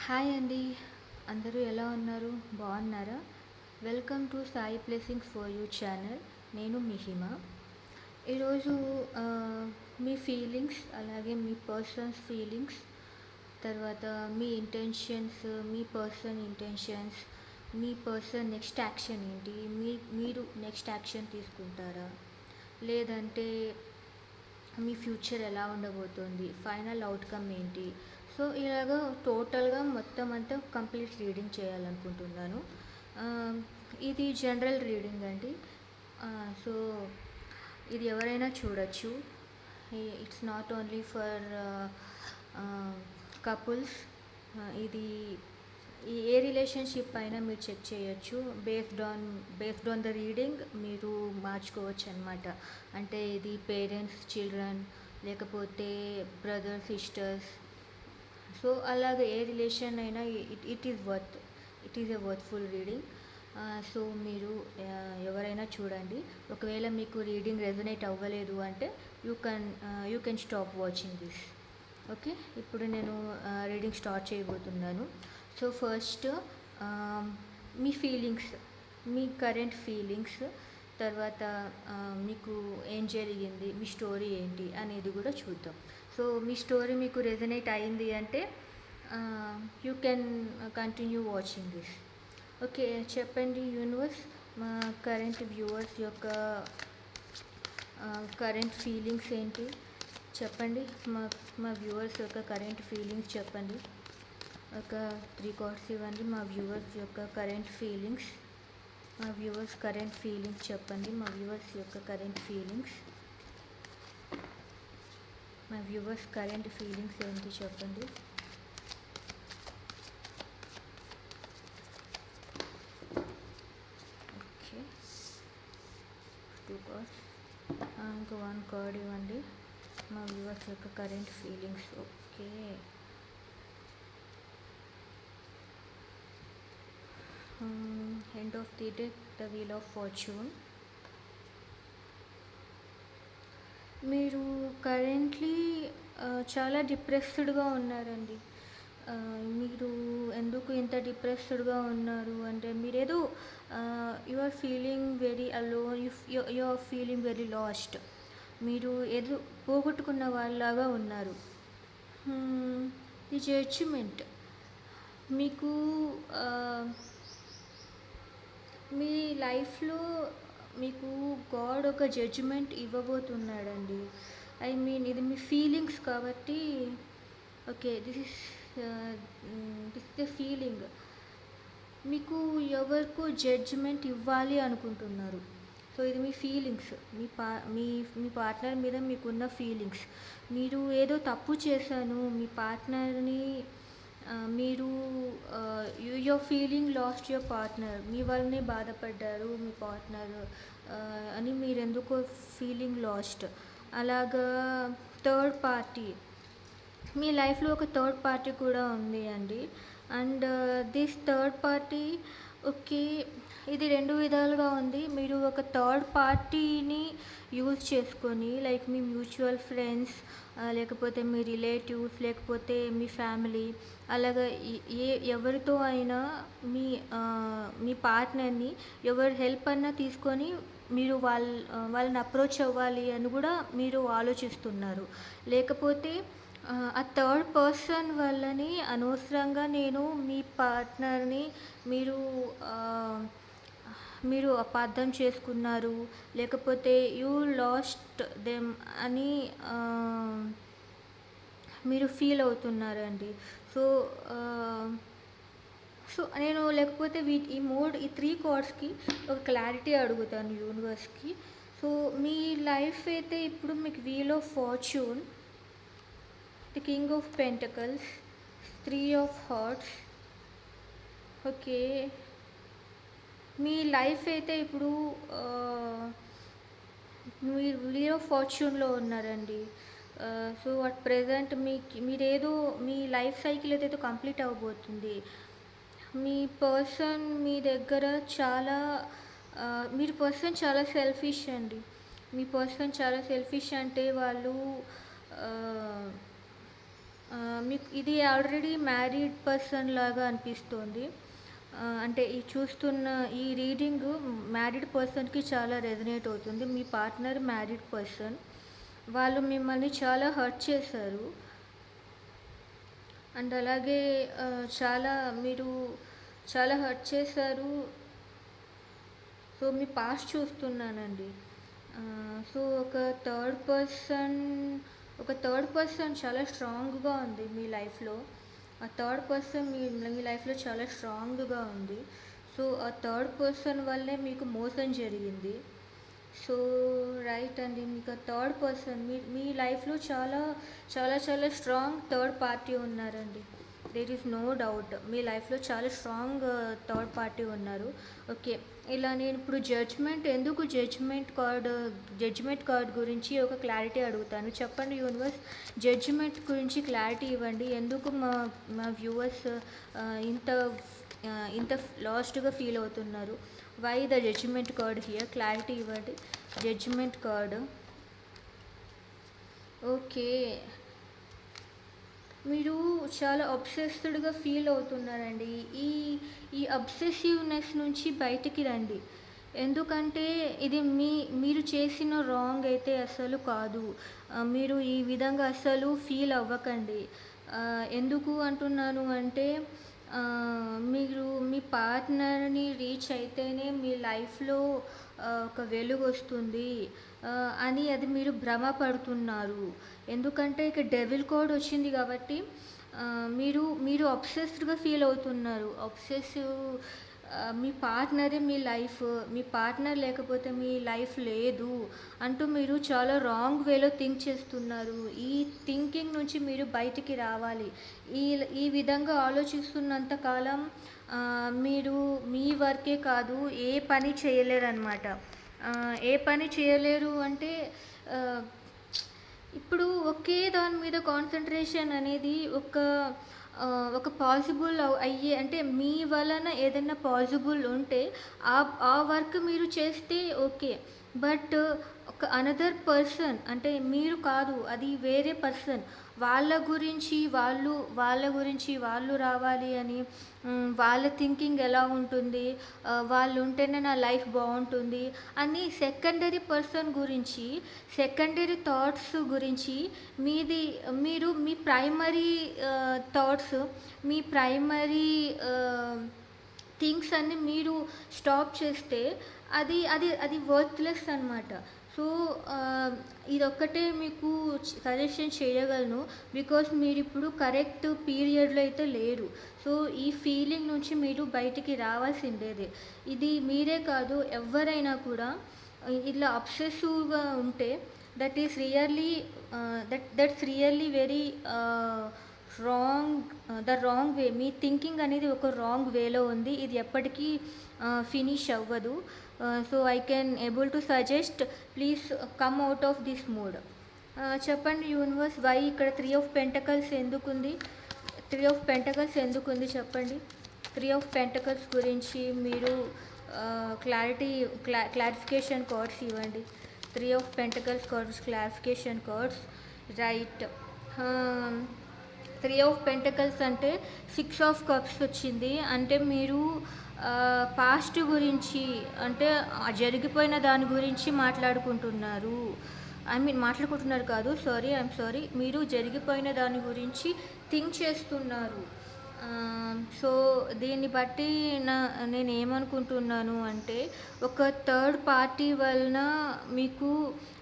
Hi అండి. అందరూ ఎలా ఉన్నారు? బాగున్నారా? Welcome to Sai blessings for you channel. నేను మీ హిమ. ఈరోజు మీ ఫీలింగ్స్, అలాగే మీ పర్సన్స్ ఫీలింగ్స్, తర్వాత మీ ఇంటెన్షన్స్, మీ పర్సన్ ఇంటెన్షన్స్, మీ పర్సన్ నెక్స్ట్ యాక్షన్ ఏంటి, మీరు నెక్స్ట్ యాక్షన్ తీసుకుంటారా, లేదంటే మీ ఫ్యూచర్ ఎలా ఉండబోతోంది, ఫైనల్ అవుట్కమ్ ఏంటి. సో ఇలాగ టోటల్గా మొత్తం అంతా కంప్లీట్ రీడింగ్ చేయాలనుకుంటున్నాను. ఆ, ఇది జనరల్ రీడింగ్ అండి. సో ఇది ఎవరైనా చూడొచ్చు. It's not only for couples. ఇది ఏ రిలేషన్షిప్ అయినా మీరు చెక్ చేయొచ్చు. బేస్డ్ ఆన్ ద రీడింగ్ మీరు మార్చుకోవచ్చు అనమాట. అంటే ఇది పేరెంట్స్ చిల్డ్రన్, లేకపోతే బ్రదర్ సిస్టర్స్. సో అలాగే ఏ రిలేషన్ అయినా it is a worthful reading. So మీరు ఎవరైనా చూడండి. ఒకవేళ మీకు రీడింగ్ రెజొనేట్ అవ్వలేదు అంటే you can stop watching this. Okay, ఇప్పుడు నేను రీడింగ్ స్టార్ట్ చేయబోతున్నాను. సో ఫస్ట్ మీ ఫీలింగ్స్, మీ కరెంట్ ఫీలింగ్స్, తర్వాత మీకు ఏం జరిగింది, మీ స్టోరీ ఏంటి అనేది కూడా చూద్దాం. సో మీ స్టోరీ మీకు రెజొనేట్ అయింది అంటే you can continue watching this. Okay, చెప్పండి యూనివర్స్, మా కరెంట్ వ్యూవర్స్ యొక్క కరెంట్ ఫీలింగ్స్ ఏంటి చెప్పండి. మా వ్యూవర్స్ యొక్క కరెంట్ ఫీలింగ్స్ చెప్పండి. ఒక 3 కార్డ్స్ ఇవ్వండి. మా వ్యూవర్స్ యొక్క కరెంట్ ఫీలింగ్స్, మా వ్యూవర్స్ కరెంట్ ఫీలింగ్స్ చెప్పండి. మా వ్యూవర్స్ యొక్క కరెంట్ ఫీలింగ్స్, మా వ్యూవర్స్ కరెంట్ ఫీలింగ్స్ ఏంటి చెప్పండి. ఓకే, 2 కార్డ్స్, ఇంకా 1 కార్డ్ ఇవ్వండి. మా వ్యూవర్స్ యొక్క current feelings. Okay, end of the day, the wheel of fortune. మీరు కరెంట్లీ చాలా డిప్రెస్డ్గా ఉన్నారండి. మీరు ఎందుకు ఇంత డిప్రెస్డ్గా ఉన్నారు అంటే మీరేదో you are feeling very alone, you are feeling very lost. మీరు ఏదో పోగొట్టుకున్న వాళ్ళలాగా ఉన్నారు. ది జడ్జిమెంట్ మీకు మీ లైఫ్లో మీకు గాడ్ ఒక జడ్జిమెంట్ ఇవ్వబోతున్నాడండి. ఐ మీన్ ఇది మీ ఫీలింగ్స్ కాబట్టి. Okay, this is the feeling. మీకు ఎవరికో జడ్జిమెంట్ ఇవ్వాలి అనుకుంటున్నారు. సో ఇది మీ ఫీలింగ్స్, మీ పార్ట్నర్ మీద మీకున్న ఫీలింగ్స్. మీరు ఏదో తప్పు చేశాను మీ పార్ట్నర్ని, మీరు your feeling lost your partner, మీ వల్లనే బాధపడ్డారు మీ పార్ట్నర్ అని మీరు ఎందుకో ఫీలింగ్ లాస్ట్. అలాగా థర్డ్ పార్టీ, మీ లైఫ్లో ఒక థర్డ్ పార్టీ కూడా ఉంది అండి. And this third party, okay, ఇది 2 విధాలుగా ఉంది. మీరు ఒక థర్డ్ పార్టీని యూజ్ చేసుకొని, లైక్ మీ మ్యూచువల్ ఫ్రెండ్స్, లేకపోతే మీ రిలేటివ్స్, లేకపోతే మీ ఫ్యామిలీ, అలాగా ఎవరితో అయినా మీ పార్ట్నర్ని ఎవరి హెల్ప్ అన్నా తీసుకొని మీరు వాళ్ళని అప్రోచ్ అవ్వాలి అని కూడా మీరు ఆలోచిస్తున్నారు. లేకపోతే ఆ థర్డ్ పర్సన్ వల్లని అనవసరంగా నేను మీ పార్ట్నర్ని మీరు మీరు అపార్థం చేసుకున్నారు, లేకపోతే యూ లాస్ట్ దెమ్ అని మీరు ఫీల్ అవుతున్నారండి. సో సో నేను లేకపోతే ఈ 3 కార్డ్స్కి ఒక క్లారిటీ అడుగుతాను యూనివర్స్కి. సో మీ లైఫ్ అయితే ఇప్పుడు మీకు wheel of fortune, the king of pentacles, 3 of hearts. Okay, మీ లైఫ్ అయితే ఇప్పుడు మీరు వీల్ ఆఫ్ ఫార్చ్యూన్లో ఉన్నారండి. సో అట్ ప్రెజెంట్ మీరేదో మీ లైఫ్ సైకిల్ అయితే కంప్లీట్ అవ్వబోతుంది. మీ పర్సన్ మీ దగ్గర చాలా మీరు పర్సన్ చాలా సెల్ఫిష్ అండి. మీ పర్సన్ చాలా సెల్ఫిష్ అంటే వాళ్ళు మీకు ఇది ఆల్రెడీ మ్యారీడ్ పర్సన్ లాగా అనిపిస్తోంది. అంటే ఈ చూస్తున్న ఈ రీడింగు మ్యారీడ్ పర్సన్‌కి చాలా రెజొనేట్ అవుతుంది. మీ పార్ట్నర్ మ్యారీడ్ పర్సన్. వాళ్ళు మిమ్మల్ని చాలా హర్ట్ చేశారు. అండ్ అలాగే చాలా మీరు చాలా హర్ట్ చేశారు. సో, మీ పాస్ట్ చూస్తున్నానండి. సో, ఒక థర్డ్ పర్సన్ చాలా స్ట్రాంగ్‌గా ఉంది మీ లైఫ్‌లో. ఆ థర్డ్ పర్సన్ మీ మీ లైఫ్‌లో చాలా స్ట్రాంగ్‌గా ఉంది. సో, ఆ థర్డ్ పర్సన్ వల్లే మీకు మోసం జరిగింది. సో, రైట్ అండి. మీకు ఆ థర్డ్ పర్సన్ మీ మీ లైఫ్‌లో చాలా చాలా చాలా స్ట్రాంగ్ థర్డ్ పార్టీ ఉన్నారండి. There is no doubt. మీ లైఫ్‌లో చాలా స్ట్రాంగ్ థర్డ్ పార్టీ ఉన్నారు. ఓకే. ఇలా నేను ఇప్పుడు జడ్జ్‌మెంట్ కార్డ్ గురించి ఒక క్లారిటీ అడుగుతాను. చెప్పండి యూనివర్స్, జడ్జ్‌మెంట్ గురించి క్లారిటీ ఇవ్వండి. ఎందుకు మా మా వ్యూవర్స్ ఇంత ఇంత లాస్ట్‌గా ఫీల్ అవుతున్నారు? Why the judgement card here? Clarity ఇవ్వండి. Judgement card. ఓకే. మీరు చాలా అబ్సెస్డ్‌గా ఫీల్ అవుతున్నారండి. ఈ ఈ అబ్సెసివ్‌నెస్ నుంచి బయటికి రండి. ఎందుకంటే ఇది మీరు చేసిన రాంగ్ అయితే అస్సలు కాదు. మీరు ఈ విధంగా అస్సలు ఫీల్ అవ్వకండి. ఎందుకు అంటున్నాను అంటే మీరు మీ పార్ట్నర్‌ని రీచ్ అయితేనే మీ లైఫ్‌లో ఒక వెలుగొస్తుంది అని అది మీరు భ్రమ పడుతున్నారు. ఎందుకంటే ఇక డెవిల్ కోడ్ వచ్చింది కాబట్టి మీరు మీరు అబ్సెస్డ్‌గా ఫీల్ అవుతున్నారు. మీ పార్ట్నరే మీ లైఫ్. మీ పార్ట్నర్ లేకపోతే మీ లైఫ్ లేదు అంటూ మీరు చాలా రాంగ్ వేలో థింక్ చేస్తున్నారు. ఈ థింకింగ్ నుంచి మీరు బయటికి రావాలి. ఈ ఈ విధంగా ఆలోచిస్తున్నంత కాలం మీరు మీ వర్కే కాదు ఏ పని చేయలేరనమాట. ఏ పని చేయలేరు అంటే ఆహ్, ఇప్పుడు ఒకే దాని మీద కాన్సంట్రేషన్ అనేది ఒక పాసిబుల్ అయ్యే అంటే మీ వలన ఏదైనా పాసిబుల్ ఉంటే ఆ ఆ వర్క్ మీరు చేస్తే ఓకే. బట్ ఒక అనదర్ పర్సన్ అంటే మీరు కాదు, అది వేరే పర్సన్. వాళ్ళ గురించి వాళ్ళు రావాలి అని వాళ్ళ థింకింగ్ ఎలా ఉంటుంది, వాళ్ళు ఉంటేనే నా లైఫ్ బాగుంటుంది అని సెకండరీ పర్సన్ గురించి, సెకండరీ థాట్స్ గురించి మీది మీరు మీ ప్రైమరీ థాట్స్, మీ ప్రైమరీ థింగ్స్ అన్నీ మీరు స్టాప్ చేస్తే అది వర్త్‌లెస్ అనమాట. సో, ఇదొక్కటే మీకు సజెషన్ చేయగలను. బికాజ్ మీరిప్పుడు కరెక్ట్ పీరియడ్‌లో అయితే లేరు. సో, ఈ ఫీలింగ్ నుంచి మీరు బయటికి రావాల్సిందేదే. ఇది మీరే కాదు, ఎవ్వరైనా కూడా ఇలా అబ్సెసివ్‌గా ఉంటే that is really that's really very wrong wrong way. Me thinking అనేది ఒక రాంగ్ వేలో ఉంది. ఇది ఎప్పటికీ ఫినిష్ అవ్వదు. So, I can able to suggest please come out of this mood. చెప్పండి యూనివర్స్, వై ఇక్కడ 3 ఆఫ్ పెంటకల్స్ ఎందుకుంది? 3 ఆఫ్ పెంటకల్స్ ఎందుకుంది చెప్పండి. 3 ఆఫ్ పెంటకల్స్ గురించి మీరు క్లారిఫికేషన్ కార్డ్స్ ఇవ్వండి. 3 of pentacles cards clarification cards. Right. 3 of pentacles అంటే 6 ఆఫ్ కప్స్ వచ్చింది. అంటే మీరు పాస్ట్ గురించి అంటే జరిగిపోయిన దాని గురించి మాట్లాడుకుంటున్నారు. మాట్లాడుకుంటున్నారు కాదు, ఐఎమ్ సారీ. మీరు జరిగిపోయిన దాని గురించి థింక్ చేస్తున్నారు. సో, దీన్ని బట్టి నేనేమనుకుంటున్నాను అంటే ఒక థర్డ్ పార్టీ వలన మీకు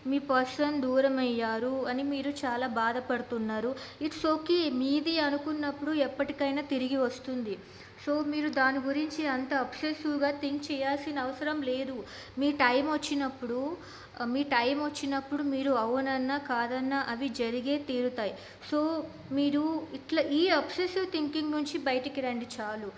మీ పర్సన్ దూరమయ్యారు అని మీరు చాలా బాధపడుతున్నారు. It's okay. మీది అనుకున్నప్పుడు ఎప్పటికైనా తిరిగి వస్తుంది. సో, మీరు దాని గురించి అంత అబ్సెసివ్‌గా థింక్ చేయాల్సిన అవసరం లేదు. మీ టైం వచ్చినప్పుడు మీరు అవునన్నా కాదన్నా అవి జరిగే తీరుతాయి. సో, మీరు ఇట్లా ఈ అబ్సెసివ్ థింకింగ్ నుంచి బయటికి రండి చాలు.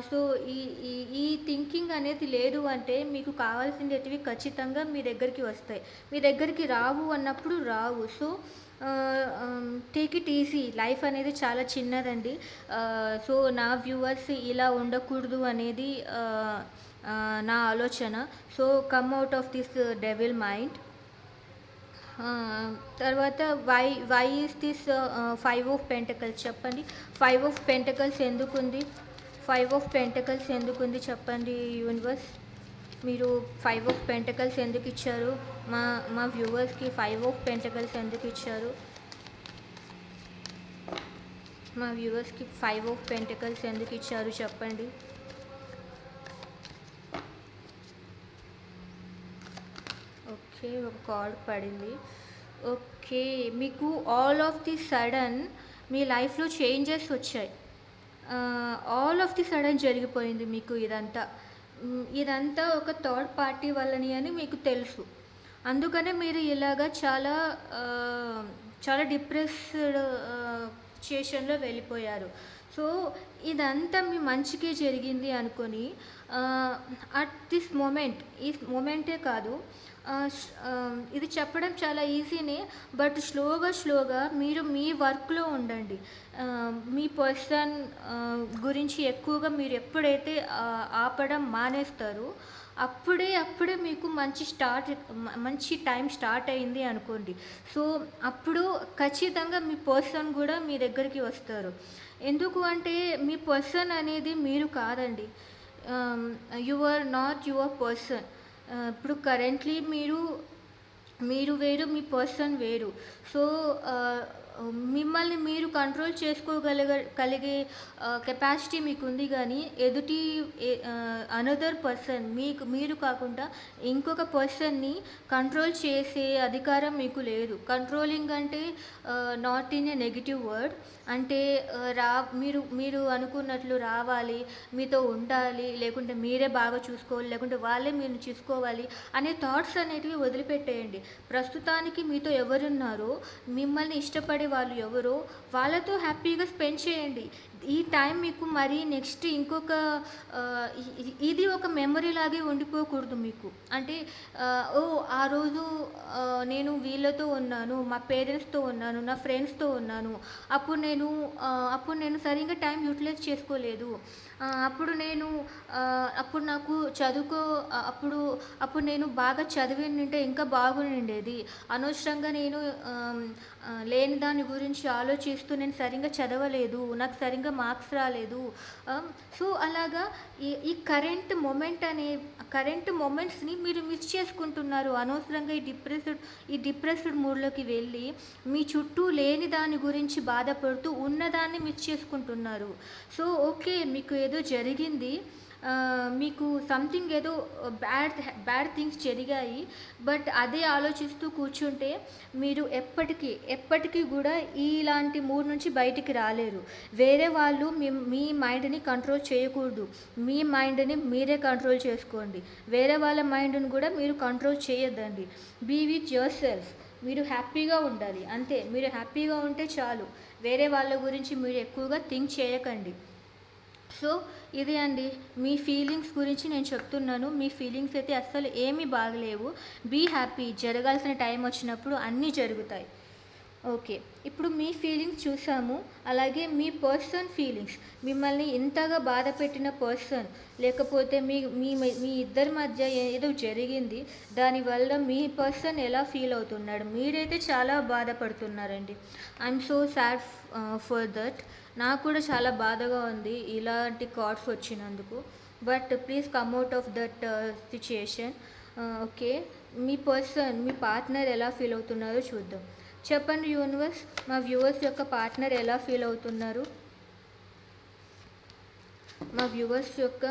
సో, ఈ ఈ ఈ థింకింగ్ అనేది లేదు అంటే మీకు కావాల్సినటివి ఖచ్చితంగా మీ దగ్గరికి వస్తాయి. మీ దగ్గరికి రావు అన్నప్పుడు రావు. So, take it easy. Life అనేది చాలా చిన్నదండి. సో, నా వ్యూవర్స్ ఇలా ఉండకూడదు అనేది నా ఆలోచన. So, come out of this devil mind. ఆ! తర్వాత why is this 5 of pentacles చెప్పండి. 5 ఆఫ్ పెంటకల్స్ ఎందుకుంది? 5 ఆఫ్ పెంటకల్స్ ఎందుకుంది చెప్పండి యూనివర్స్. మీరు 5 ఆఫ్ పెంటకల్స్ ఎందుకిచ్చారు? మా మా వ్యూవర్స్‌కి 5 ఆఫ్ పెంటకల్స్ ఎందుకిచ్చారు? మా వ్యూవర్స్‌కి 5 ఆఫ్ పెంటకల్స్ ఎందుకిచ్చారు చెప్పండి. ఓకే. ఒక కార్డ్ పడింది. ఓకే. మీకు ఆల్ ఆఫ్ ది సడన్ మీ లైఫ్‌లో చేంజెస్ వచ్చాయి. ఆల్ ఆఫ్ ది సడన్ జరిగిపోయింది మీకు ఇదంతా. ఇదంతా ఒక థర్డ్ పార్టీ వల్లనే అని మీకు తెలుసు. అందుకనే మీరు ఇలాగా ఆహ్, చాలా డిప్రెస్డ్ సిట్యుయేషన్‌లో వెళ్ళిపోయారు. సో, ఇదంతా మీ మంచికే జరిగింది అనుకోని ఆహ్, అట్ దిస్ మొమెంట్ ఈ మొమెంటే కాదు, ఇది చెప్పడం చాలా ఈజీనే. బట్ స్లోగా మీరు మీ వర్క్‌లో ఉండండి. మీ పర్సన్ గురించి ఎక్కువగా మీరు ఎప్పుడైతే ఆపడం మానేస్తారో అప్పుడే మీకు మంచి టైం స్టార్ట్ అయింది అనుకోండి. సో, అప్పుడు ఖచ్చితంగా మీ పర్సన్ గూడా మీ దగ్గరికి వస్తారు. ఎందుకు అంటే మీ పర్సన్ అనేది మీరు కాదండి. You are not your person. ఇప్పుడు కరెంట్‌లీ మీరు వేరు, మీ పర్సన్ వేరు. సో, ఆహ్, మిమ్మల్ని మీరు కంట్రోల్ కలిగే కెపాసిటీ మీకుంది గానీ, అనదర్ పర్సన్ మీరు కాకుండా ఇంకొక పర్సన్‌ని కంట్రోల్ చేసే అధికారం మీకు లేదు. కంట్రోలింగ్ అంటే not in a negative word. అంటే ఆహ్, రా మీరు మీరు అనుకున్నట్లు రావాలి, మీతో ఉండాలి, లేకుంటే మీరే బాగా చూసుకోవాలి, లేకుంటే వాళ్ళే మీరుని చూసుకోవాలి అనే థాట్స్ అనేటివి వదిలిపెట్టేయండి. ప్రస్తుతానికి మీతో ఎవరున్నారో, మిమ్మల్ని ఇష్టపడే వాళ్ళు ఎవరో వాళ్ళతో హ్యాపీగా స్పెండ్ చేయండి. ఈ టైం మీకు మరి నెక్స్ట్ ఇంకొక ఇది ఒక మెమరీ లాగే ఉండిపోకూడదు మీకు. అంటే ఓహ్! ఆ రోజు నేను వీళ్ళతో ఉన్నాను, మా పేరెంట్స్‌తో ఉన్నాను, నా ఫ్రెండ్స్‌తో ఉన్నాను. అప్పుడు నేను సరిగ్గా టైం యూటిలైజ్ చేసుకోలేదు. అప్పుడు నేను అప్పుడు నాకు అప్పుడు నేను బాగా చదివినుంటే ఇంకా బాగుండేది. అనవసరంగా నేను ఆహ్, లేని దాని గురించి ఆలోచిస్తూ నేను సరిగ్గా చదవలేదు. నాకు సరిగ్గా మార్క్స్ రాలేదు. సో, అలాగా ఈ కరెంట్ మొమెంట్స్‌ని మీరు మిస్ చేసుకుంటున్నారు. అనవసరంగా ఈ డిప్రెస్డ్ మూడ్‌లోకి వెళ్ళి మీ చుట్టూ లేని దాని గురించి బాధపడుతూ ఉన్నదాన్ని మిస్ చేసుకుంటున్నారు. So, okay. మీకు ఏదో జరిగింది. మీకు సంథింగ్ ఏదో బ్యాడ్ థింగ్స్ జరిగాయి. బట్ అదే ఆలోచిస్తూ కూర్చుంటే మీరు ఎప్పటికీ గూడా ఇలాంటి మూడ్ నుంచి బయటికి రాలేరు. వేరే వాళ్ళు మీ మైండ్‌ని కంట్రోల్ చేయకూడదు. మీ మైండ్‌ని మీరే కంట్రోల్ చేసుకోండి. వేరే వాళ్ళ మైండ్‌ని గూడా మీరు కంట్రోల్ చేయొద్దండి. Be with yourself. మీరు హ్యాపీగా ఉండాలి. అంతే. మీరు హ్యాపీగా ఉంటే చాలు. వేరే వాళ్ళ గురించి మీరు ఎక్కువగా థింక్ చేయకండి. సో, ఇదే అండి. మీ ఫీలింగ్స్ గురించి నేను చెప్తున్నాను. మీ ఫీలింగ్స్ అయితే అస్సలు ఏమీ బాగలేవు. Be happy. జరగాల్సిన టైం వచ్చినప్పుడు అన్నీ జరుగుతాయి. ఓకే. ఇప్పుడు మీ ఫీలింగ్స్ చూసాము. అలాగే మీ పర్సన్ ఫీలింగ్స్. మిమ్మల్ని ఇంతగా బాధపెట్టిన పర్సన్, లేకపోతే మీ మీ మీ ఇద్దరి మధ్య ఏదో జరిగింది. దానివల్ల మీ పర్సన్ ఎలా ఫీల్ అవుతున్నాడు? మీరైతే చాలా బాధపడుతున్నారండి. I am so sad for that. నాకు కూడా చాలా బాధగా ఉంది ఇలాంటి కార్డ్స్ వచ్చినందుకు. But please come out of that situation. Okay. మీ పార్ట్నర్ ఎలా ఫీల్ అవుతున్నారో చూద్దాం. చెప్పండి యూనివర్స్. మా వ్యూవర్స్ యొక్క పార్ట్నర్ ఎలా ఫీల్ అవుతున్నారు? మా వ్యూవర్స్ యొక్క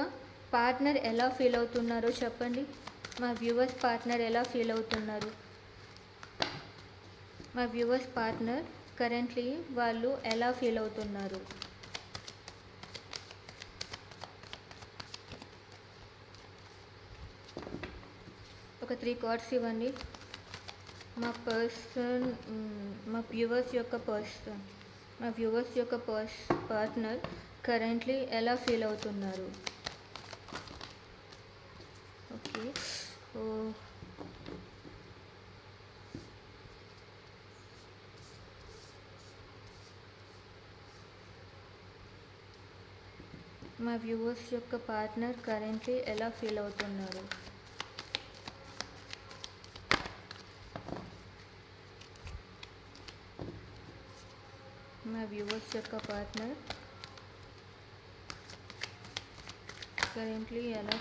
పార్ట్నర్ ఎలా ఫీల్ అవుతున్నారో చెప్పండి. మా వ్యూవర్స్ పార్ట్నర్ ఎలా ఫీల్ అవుతున్నారు? మా వ్యూవర్స్ పార్ట్నర్ కరెంట్లీ వాళ్ళు ఎలా ఫీల్ అవుతున్నారు? ఒక 3 కార్డ్స్ ఇవ్వండి. మా వ్యూవర్స్ యొక్క పార్ట్నర్ కరెంట్లీ ఎలా ఫీల్ అవుతున్నారు? ఓకే. మా వ్యూవర్స్ యొక్క పార్ట్నర్ కరెంట్లీ ఎలా ఫీల్ అవుతున్నారు? వ్యూవర్స్ యొక్క పార్ట్నర్ కరెంట్లీ ఎలా,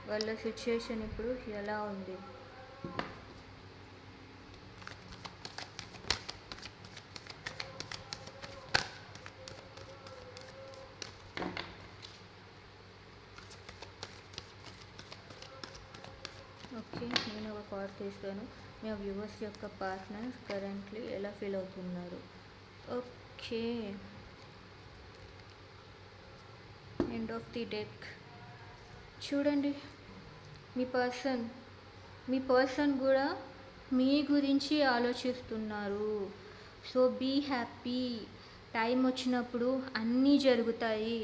వాళ్ళ సిచ్యుయేషన్ ఇప్పుడు ఎలా ఉంది. ఓకే, నేను ఒక కార్డ్ తీస్తాను. మీ వ్యూవర్స్ యొక్క పార్ట్నర్ కరెంట్లీ ఎలా ఫీల్ అవుతున్నారు. Okay, end of the deck. చూడండి, మీ పర్సన్ కూడా మీ గురించి ఆలోచిస్తున్నారు. So be happy. టైం వచ్చినప్పుడు అన్నీ జరుగుతాయి.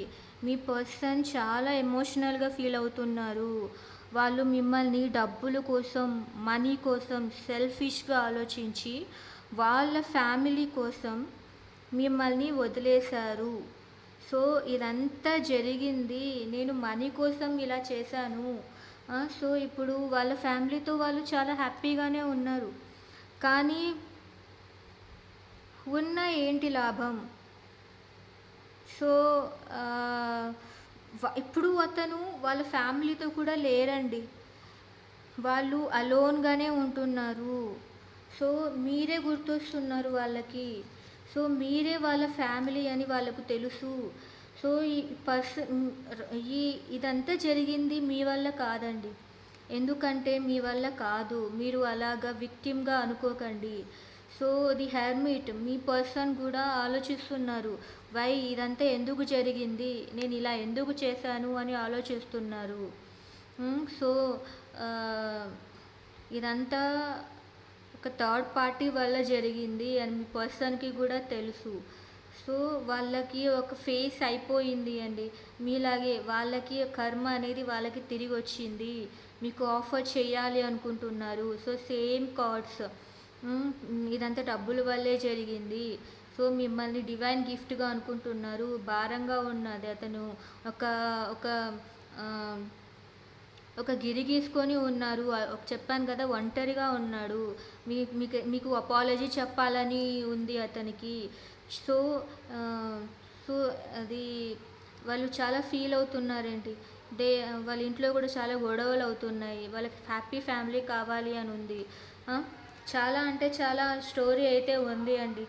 మీ పర్సన్ చాలా ఎమోషనల్గా ఫీల్ అవుతున్నారు. వాళ్ళు మిమ్మల్ని డబ్బుల కోసం, మనీ కోసం సెల్ఫిష్గా ఆలోచించి వాళ్ళ ఫ్యామిలీ కోసం మిమ్మల్ని వదిలేశారు. సో ఇదంతా జరిగింది నేను మనీ కోసం ఇలా చేశాను. సో ఇప్పుడు వాళ్ళ ఫ్యామిలీతో వాళ్ళు చాలా హ్యాపీగానే ఉన్నారు. కానీ ఉన్న ఏంటి లాభం? సో ఇప్పుడు అతను వాళ్ళ ఫ్యామిలీతో కూడా లేరండి. వాళ్ళు అలోన్గానే ఉంటున్నారు. సో మీరే గుర్తొస్తున్నారు వాళ్ళకి. సో మీరే వాళ్ళ ఫ్యామిలీ అని వాళ్ళకు తెలుసు. సో ఇదంతా జరిగింది మీ వల్ల కాదండి. ఎందుకంటే మీ వల్ల కాదు. మీరు అలాగా విక్టిమ్గా అనుకోకండి. So the hermit, me person కూడా ఆలోచిస్తున్నారు. వై ఇదంతా ఎందుకు జరిగింది, నేను ఇలా ఎందుకు చేశాను అని ఆలోచిస్తున్నారు. సో ఇదంతా ఒక థర్డ్ పార్టీ వల్ల జరిగింది అని మీ పర్సన్కి కూడా తెలుసు. సో వాళ్ళకి ఒక ఫేస్ అయిపోయింది అండి. మీలాగే వాళ్ళకి కర్మ అనేది వాళ్ళకి తిరిగి వచ్చింది. మీకు ఆఫర్ చేయాలి అనుకుంటున్నారు. సో సేమ్ కార్డ్స్, ఇదంతా డబ్బుల వల్లే జరిగింది. సో మిమ్మల్ని డివైన్ గిఫ్ట్గా అనుకుంటున్నారు. భారంగా ఉన్నది అతను. ఒక ఒక ఒక గిరి గీసుకొని ఉన్నారు. చెప్పాను కదా, ఒంటరిగా ఉన్నాడు. మీకు అపాలజీ చెప్పాలని ఉంది అతనికి. సో సో అది వాళ్ళు చాలా ఫీల్ అవుతున్నారేంటి. వాళ్ళ ఇంట్లో కూడా చాలా గొడవలు అవుతున్నాయి. వాళ్ళకి హ్యాపీ ఫ్యామిలీ కావాలి అని ఉంది. చాలా అంటే చాలా స్టోరీ అయితే ఉంది అండి.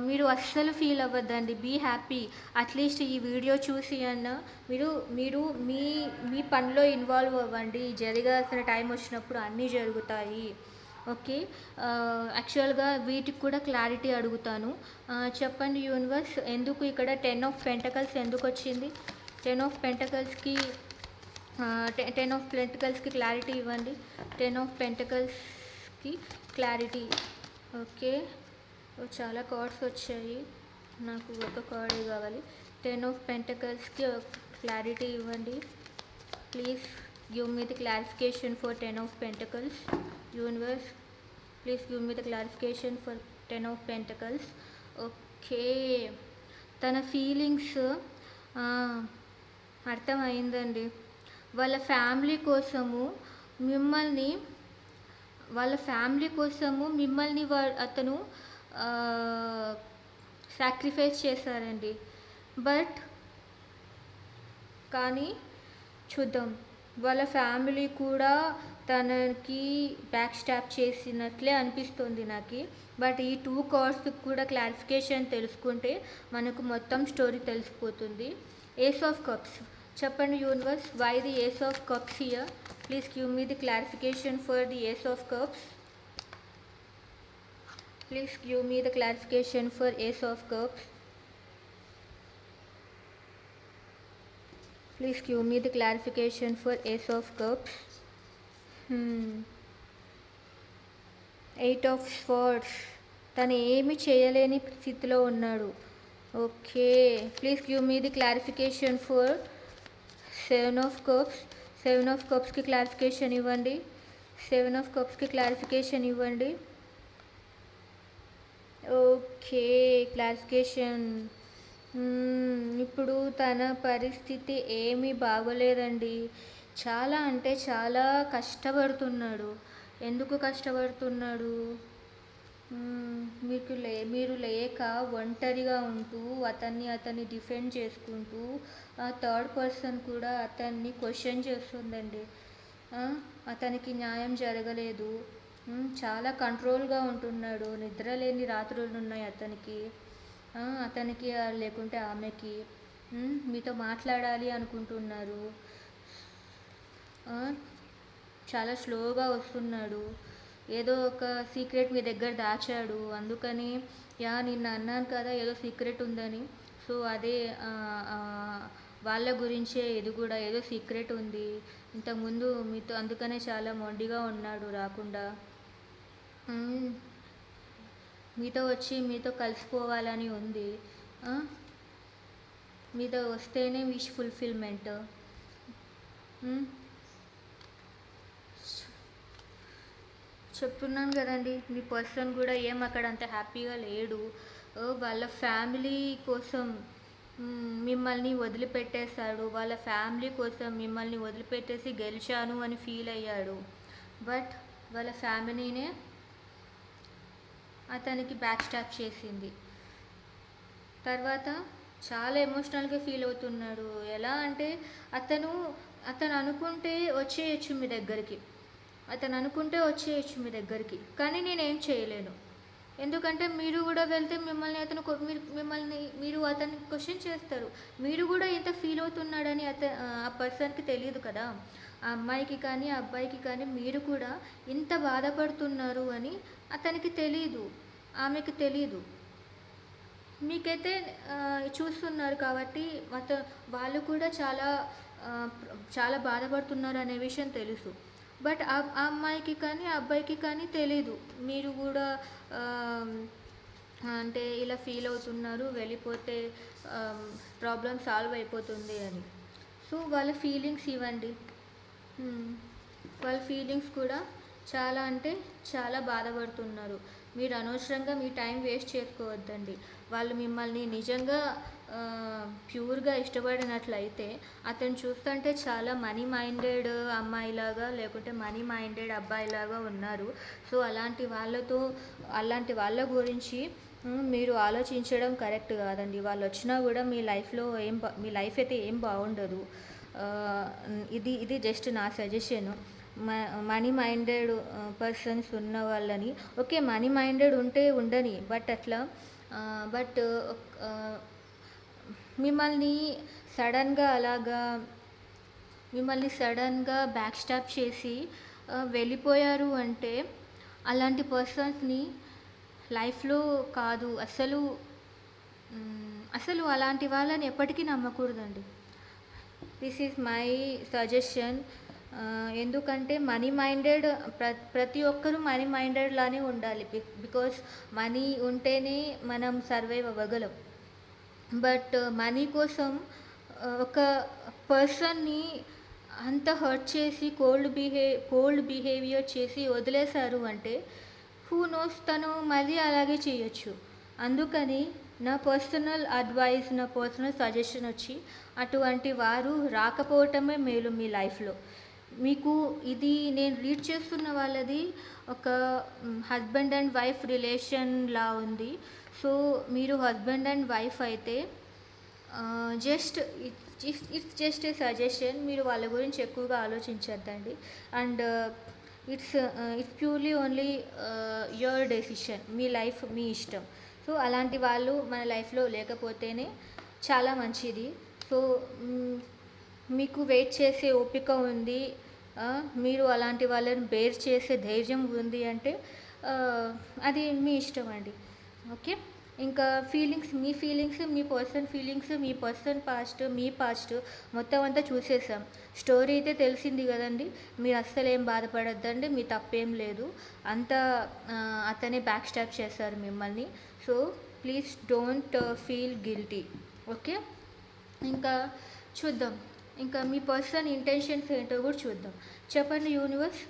మీరు అస్సలు ఫీల్ అవ్వద్దండి. Be happy. అట్లీస్ట్ ఈ వీడియో చూసి అన్న మీరు మీ పనిలో ఇన్వాల్వ్ అవ్వండి. జరగాల్సిన టైం వచ్చినప్పుడు అన్నీ జరుగుతాయి. ఓకే, యాక్చువల్గా వీటికి కూడా క్లారిటీ అడుగుతాను. చెప్పండి యూనివర్స్, ఎందుకు ఇక్కడ 10 ఆఫ్ పెంటకల్స్ ఎందుకు వచ్చింది? 10 ఆఫ్ పెంటకల్స్కి క్లారిటీ ఇవ్వండి. 10 ఆఫ్ పెంటకల్స్కి క్లారిటీ. ఓకే, చాలా కార్డ్స్ వచ్చాయి, నాకు ఒక కార్డే కావాలి. 10 ఆఫ్ పెంటకల్స్కి క్లారిటీ ఇవ్వండి. Please give me the clarification for 10 of pentacles. Universe, please give me the clarification for 10 of pentacles. Okay, తన ఫీలింగ్స్ అర్థమైందండి. వాళ్ళ ఫ్యామిలీ కోసము మిమ్మల్ని అతను సాక్రిఫైస్ చేశారండి. కానీ చూద్దాం, వాళ్ళ ఫ్యామిలీ కూడా తనకి బ్యాక్ స్టాప్ చేసినట్లే అనిపిస్తుంది నాకు. బట్ ఈ 2 కార్డ్స్ కూడా క్లారిఫికేషన్ తెలుసుకుంటే మనకు మొత్తం స్టోరీ తెలిసిపోతుంది. Ace of cups. చెప్పండి universe, why the ace of cups here? Please give me the clarification for the ace of cups. Please give me the clarification for Ace of Cups. Please give me the clarification for Ace of Cups. 8 of Swords. తను ఏమి చేయలేని స్థితిలో ఉన్నాడు. Okay, please give me the clarification for 7 of cups. 7 of కప్స్కి clarification ఇవ్వండి. 7 of కప్స్కి clarification ఇవ్వండి. Okay, clarification. ఇప్పుడు తన పరిస్థితి ఏమీ బాగోలేదండి. చాలా అంటే చాలా కష్టపడుతున్నాడు. ఎందుకు కష్టపడుతున్నాడు? మీరు లేక ఒంటరిగా ఉంటూ అతన్ని డిఫెండ్ చేసుకుంటూ ఆ థర్డ్ పర్సన్ కూడా అతన్ని క్వశ్చన్ చేస్తుందండి. ఆ, అతనికి న్యాయం జరగలేదు. చాలా కంట్రోల్గా ఉంటున్నాడు. నిద్రలేని రాత్రులు ఉన్నాయి అతనికి. అతనికి లేకుంటే ఆమెకి మీతో మాట్లాడాలి అనుకుంటున్నారు. ఆ, చాలా స్లోగా వస్తున్నాడు. ఏదో ఒక సీక్రెట్ మీ దగ్గర దాచాడు. అందుకని నిన్న అన్నాను కదా ఏదో సీక్రెట్ ఉందని. సో అదే వాళ్ళ గురించే ఇది కూడా ఏదో సీక్రెట్ ఉంది ఇంతకుముందు మీతో. అందుకనే చాలా మొండిగా ఉన్నాడు రాకుండా. మీతో వచ్చి మీతో కలిసిపోవాలని ఉంది. మీతో వస్తేనే విష్ ఫుల్ఫిల్మెంట్. చెప్తున్నాను కదండి, మీ పర్సన్ కూడా ఏం అక్కడ అంత హ్యాపీగా లేడు. వాళ్ళ ఫ్యామిలీ కోసం మిమ్మల్ని వదిలిపెట్టేశాడు. వాళ్ళ ఫ్యామిలీ కోసం మిమ్మల్ని వదిలిపెట్టేసి గెలిచాను అని ఫీల్ అయ్యాడు. బట్ వాళ్ళ ఫ్యామిలీనే అతనికి బ్యాక్ స్టాప్ చేసింది. తర్వాత చాలా ఎమోషనల్గా ఫీల్ అవుతున్నాడు. ఎలా అంటే అతను అనుకుంటే వచ్చేయచ్చు మీ దగ్గరికి. మీ దగ్గరికి కానీ నేనేం చేయలేను. ఎందుకంటే మీరు కూడా వెళ్తే మీరు అతన్ని క్వశ్చన్ చేస్తారు. మీరు కూడా ఎంత ఫీల్ అవుతున్నాడని ఆ పర్సన్కి తెలియదు కదా. ఆ అమ్మాయికి కానీ ఆ అబ్బాయికి కానీ మీరు కూడా ఇంత బాధపడుతున్నారు అని అతనికి తెలీదు, ఆమెకు తెలీదు. మీకైతే చూస్తున్నారు కాబట్టి వాళ్ళు కూడా చాలా బాధపడుతున్నారు అనే విషయం తెలుసు. బట్ ఆ అమ్మాయికి కానీ ఆ అబ్బాయికి కానీ తెలీదు మీరు కూడా అంటే ఇలా ఫీల్ అవుతున్నారు, వెళ్ళిపోతే ప్రాబ్లం సాల్వ్ అయిపోతుంది అని. సో వాళ్ళ ఫీలింగ్స్ ఇవ్వండి. వాళ్ళ ఫీలింగ్స్ కూడా చాలా అంటే చాలా బాధపడుతున్నారు. మీరు అనవసరంగా మీ టైం వేస్ట్ చేసుకోవద్దండి. వాళ్ళు మిమ్మల్ని నిజంగా ప్యూర్గా ఇష్టపడినట్లయితే అతను చూస్తుంటే చాలా మనీ మైండెడ్ అమ్మాయిలాగా లేకుంటే మనీ మైండెడ్ అబ్బాయిలాగా ఉన్నారు. సో అలాంటి వాళ్ళ గురించి మీరు ఆలోచించడం కరెక్ట్ కాదండి. వాళ్ళు వచ్చినా కూడా మీ లైఫ్ అయితే ఏం బాగుండదు. ఇది జస్ట్ నా సజెషను. మనీ మైండెడ్ పర్సన్స్ ఉన్న వాళ్ళని ఓకే, మనీ మైండెడ్ ఉంటే ఉండని, బట్ మిమ్మల్ని సడన్గా బ్యాక్ స్టాప్ చేసి వెళ్ళిపోయారు అంటే అలాంటి పర్సన్స్ని లైఫ్లో కాదు అసలు అలాంటి వాళ్ళని ఎప్పటికీ నమ్మకూడదండి. This is my suggestion. ఎందుకంటే మనీ మైండెడ్ ప్రతి ఒక్కరూ మనీ మైండెడ్ లానే ఉండాలి. బికాస్ మనీ ఉంటేనే మనం సర్వైవ్ అవ్వగలం. బట్ మనీ కోసం ఒక పర్సన్ని అంత హర్ట్ చేసి కోల్డ్ బిహేవియర్ చేసి వదిలేశారు అంటే హూ నోస్, తను మళ్ళీ అలాగే చేయొచ్చు. అందుకని నా పర్సనల్ అడ్వైస్, నా పర్సనల్ సజెషన్ వచ్చి అటువంటి వారు రాకపోవటమే మేలు మీ లైఫ్లో. మీకు ఇది నేను రీడ్ చేస్తున్న వాళ్ళది ఒక హస్బెండ్ అండ్ వైఫ్ రిలేషన్లా ఉంది. సో మీరు హస్బెండ్ అండ్ వైఫ్ అయితే ఇట్స్ జస్ట్ ఏ సజెషన్. మీరు వాళ్ళ గురించి ఎక్కువగా ఆలోచించద్దండి. And it's purely only your decision. మీ లైఫ్ మీ ఇష్టం. సో అలాంటి వాళ్ళు మన లైఫ్లో లేకపోతేనే చాలా మంచిది. సో మీకు వెయిట్ చేసే ఓపిక ఉంది, మీరు అలాంటి వాళ్ళని బేర్ చేసే ధైర్యం ఉంది అంటే అది మీ ఇష్టం అండి. ఓకే, ఇంకా మీ పర్సన్ ఫీలింగ్స్, మీ పర్సన్ పాస్ట్, మీ పాస్ట్ మొత్తం అంతా చూసేసాం. స్టోరీ అయితే తెలిసింది కదండి. మీరు అస్సలు ఏం బాధపడద్దండి, మీ తప్పేం లేదు. అంతా అతనే బ్యాక్ స్టాప్ చేశారు మిమ్మల్ని. So please don't feel guilty. Okay, ఇంకా చూద్దాం. ఇంకా మీ పర్సన్ ఇంటెన్షన్స్ ఏంటో కూడా చూద్దాం. చెప్పండి యూనివర్స్,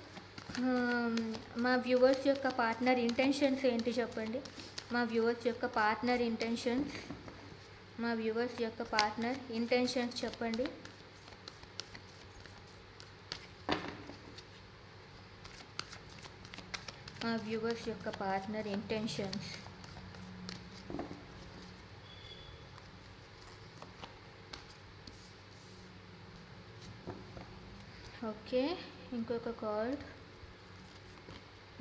మా వ్యూవర్స్ యొక్క పార్ట్నర్ ఇంటెన్షన్స్ ఏంటి చెప్పండి. మా వ్యూవర్స్ యొక్క పార్ట్నర్ ఇంటెన్షన్స్ చెప్పండి. మా వ్యూవర్స్ యొక్క పార్ట్నర్ ఇంటెన్షన్స్. ఓకే, ఇంకొక కార్డ్.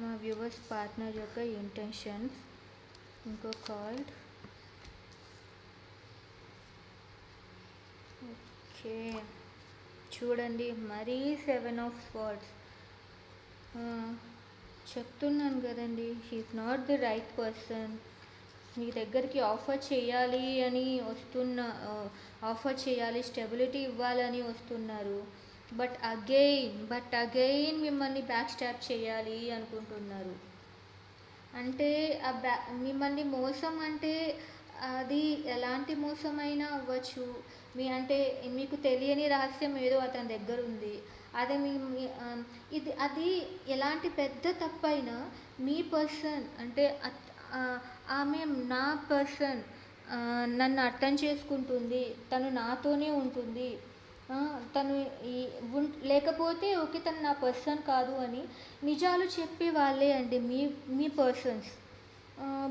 మా వ్యూవర్స్ పార్ట్నర్ యొక్క ఇంటెన్షన్స్. ఇంకో కార్డ్. ఓకే, చూడండి మరీ 7 ఆఫ్ స్వార్డ్స్. చెప్తున్నాను కదండి, he is not the right person. మీ దగ్గరికి ఆఫర్ చేయాలి అని ఆఫర్ చేయాలి, స్టెబిలిటీ ఇవ్వాలని వస్తున్నారు. బట్ అగైన్ మిమ్మల్ని బ్యాక్ స్టాప్ చేయాలి అనుకుంటున్నారు. అంటే మిమ్మల్ని మోసం అంటే అది ఎలాంటి మోసమైనా అవ్వచ్చు. అంటే మీకు తెలియని రహస్యం ఏదో అతని దగ్గర ఉంది. అదే అది ఎలాంటి పెద్ద తప్పైనా మీ పర్సన్ అంటే ఆమె నా పర్సన్, నన్ను అర్థం చేసుకుంటుంది, తను నాతోనే ఉంటుంది, తను లేకపోతే ఓకే తను నా పర్సన్ కాదు అని నిజాలు చెప్పే వాళ్ళే అండి మీ పర్సన్స్.